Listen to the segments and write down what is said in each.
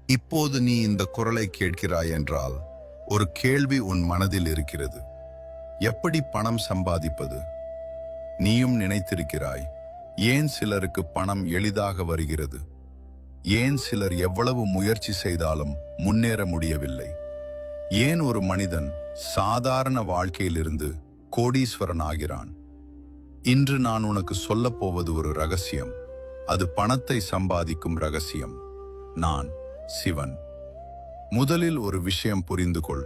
இப்போது நீ இந்த குரலை கேட்கிறாய் என்றால் ஒரு கேள்வி உன் மனதில் இருக்கிறது. எப்படி பணம் சம்பாதிப்பது? நீயும் நினைத்திருக்கிறாய், ஏன் சிலருக்கு பணம் எளிதாக வருகிறது? ஏன் சிலர் எவ்வளவு முயற்சி செய்தாலும் முன்னேற முடியவில்லை? ஏன் ஒரு மனிதன் சாதாரண வாழ்க்கையிலிருந்து கோடீஸ்வரன் ஆகிறான்? இன்று நான் உனக்கு சொல்லப் போவது ஒரு ரகசியம். அது பணத்தை சம்பாதிக்கும் ரகசியம். நான் சிவன். முதலில் ஒரு விஷயம் புரிந்து கொள்.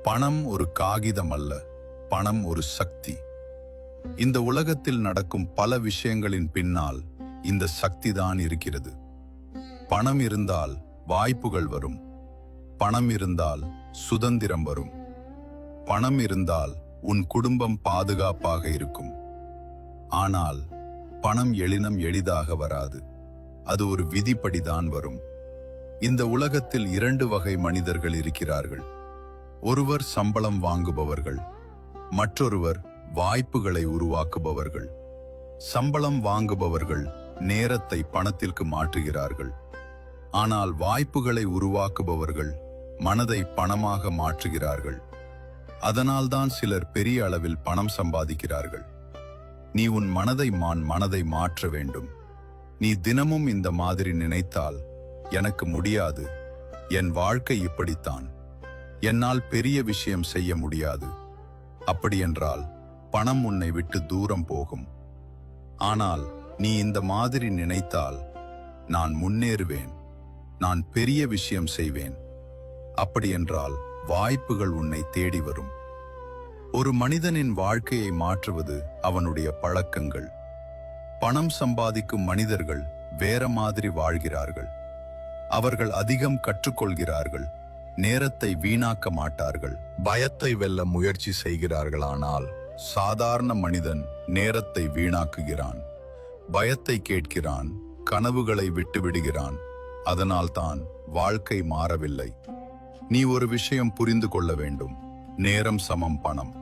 பணம் ஒரு காகிதம் அல்ல, பணம் ஒரு சக்தி. இந்த உலகத்தில் நடக்கும் பல விஷயங்களின் பின்னால் இந்த சக்தி தான் இருக்கிறது. பணம் இருந்தால் வாய்ப்புகள் வரும். பணம் இருந்தால் சுதந்திரம் வரும். பணம் இருந்தால் உன் குடும்பம் பாதுகாப்பாக இருக்கும். ஆனால் பணம் எளிதாக வராது. அது ஒரு விதிப்படிதான் வரும். இந்த உலகத்தில் இரண்டு வகை மனிதர்கள் இருக்கிறார்கள். ஒருவர் சம்பளம் வாங்குபவர்கள், மற்றொருவர் வாய்ப்புகளை உருவாக்குபவர்கள். சம்பளம் வாங்குபவர்கள் நேரத்தை பணத்திற்கு மாற்றுகிறார்கள். ஆனால் வாய்ப்புகளை உருவாக்குபவர்கள் மனதை பணமாக மாற்றுகிறார்கள். அதனால்தான் சிலர் பெரிய அளவில் பணம் சம்பாதிக்கிறார்கள். நீ உன் மனதை மாற்ற வேண்டும். நீ தினமும் இந்த மாதிரி நினைத்தால், எனக்கு முடியாது, என் வாழ்க்கை இப்படித்தான், என்னால் பெரிய விஷயம் செய்ய முடியாது, அப்படியென்றால் பணம் உன்னை விட்டு தூரம் போகும். ஆனால் நீ இந்த மாதிரி நினைத்தால், நான் முன்னேறுவேன், நான் பெரிய விஷயம் செய்வேன், அப்படியென்றால் வாய்ப்புகள் உன்னை தேடி வரும். ஒரு மனிதனின் வாழ்க்கையை மாற்றுவது அவனுடைய பழக்கங்கள். பணம் சம்பாதிக்கும் மனிதர்கள் வேற மாதிரி வாழ்கிறார்கள். அவர்கள் அதிகம் கற்றுக்கொள்கிறார்கள், நேரத்தை வீணாக்க மாட்டார்கள், பயத்தை வெல்ல முயற்சி செய்கிறார்கள். ஆனால் சாதாரண மனிதன் நேரத்தை வீணாக்குகிறான், பயத்தை கேட்கிறான், கனவுகளை விட்டுவிடுகிறான். அதனால்தான் வாழ்க்கை மாறவில்லை. நீ ஒரு விஷயம் புரிந்து கொள்ள வேண்டும். நேரம் சமம் பணம்.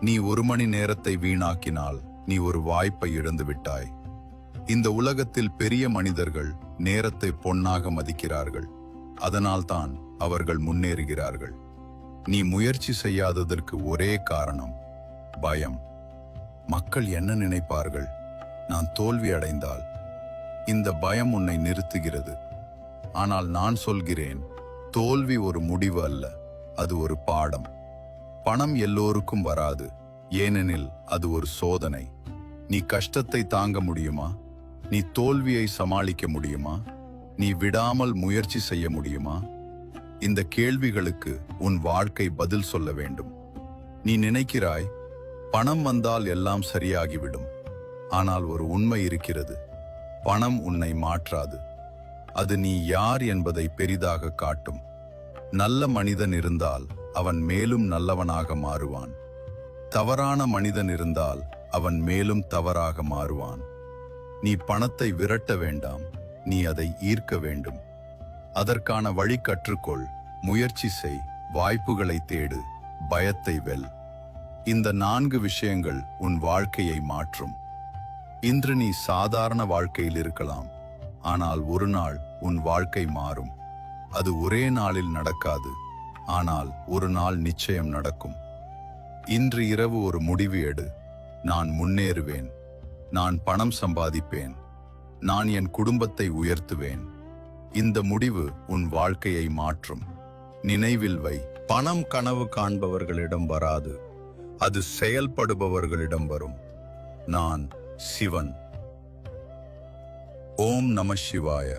நீ 1 மணி நேரத்தை வீணாக்கினால் நீ ஒரு வாய்ப்பை இழந்து விட்டாய். இந்த உலகத்தில் பெரிய மனிதர்கள் நேரத்தை பொன்னாக மதிக்கிறார்கள். அதனால்தான் அவர்கள் முன்னேறுகிறார்கள். நீ முயற்சி செய்யாததற்கு ஒரே காரணம் பயம். மக்கள் என்ன நினைப்பார்கள்? நான் தோல்வி அடைந்தால்? இந்த பயம் உன்னை நிறுத்துகிறது. ஆனால் நான் சொல்கிறேன், தோல்வி ஒரு முடிவு அல்ல, அது ஒரு பாடம். பணம் எல்லோருக்கும் வராது, ஏனெனில் அது ஒரு சோதனை. நீ கஷ்டத்தை தாங்க முடியுமா? நீ தோல்வியை சமாளிக்க முடியுமா? நீ விடாமல் முயற்சி செய்ய முடியுமா? இந்த கேள்விகளுக்கு உன் வாழ்க்கை பதில் சொல்ல வேண்டும். நீ நினைக்கிறாய், பணம் வந்தால் எல்லாம் சரியாகிவிடும். ஆனால் ஒரு உண்மை இருக்கிறது. பணம் உன்னை மாற்றாது. அது நீ யார் என்பதை பெரிதாக காட்டும். நல்ல மனிதன் இருந்தால் அவன் மேலும் நல்லவனாக மாறுவான். தவறான மனிதன் இருந்தால் அவன் மேலும் தவறாக மாறுவான். நீ பணத்தை விரட்ட வேண்டாம், நீ அதை ஈர்க்க வேண்டும். அதற்கான வழி கற்றுக்கொள், முயற்சி செய், வாய்ப்புகளை தேடு, பயத்தை வெல். இந்த 4 விஷயங்கள் உன் வாழ்க்கையை மாற்றும். இன்று நீ சாதாரண வாழ்க்கையில் இருக்கலாம், ஆனால் ஒரு நாள் உன் வாழ்க்கை மாறும். அது ஒரே நாளில் நடக்காது, ஆனால் ஒரு நாள் நிச்சயம் நடக்கும். இன்று இரவு ஒரு முடிவு எடு. நான் முன்னேறுவேன், நான் பணம் சம்பாதிப்பேன், நான் என் குடும்பத்தை உயர்த்துவேன். இந்த முடிவு உன் வாழ்க்கையை மாற்றும். நினைவில் வை, பணம் கனவு காண்பவர்களிடம் வராது, அது செயல்படுபவர்களிடம் வரும். நான் சிவன். ஓம் நம சிவாய.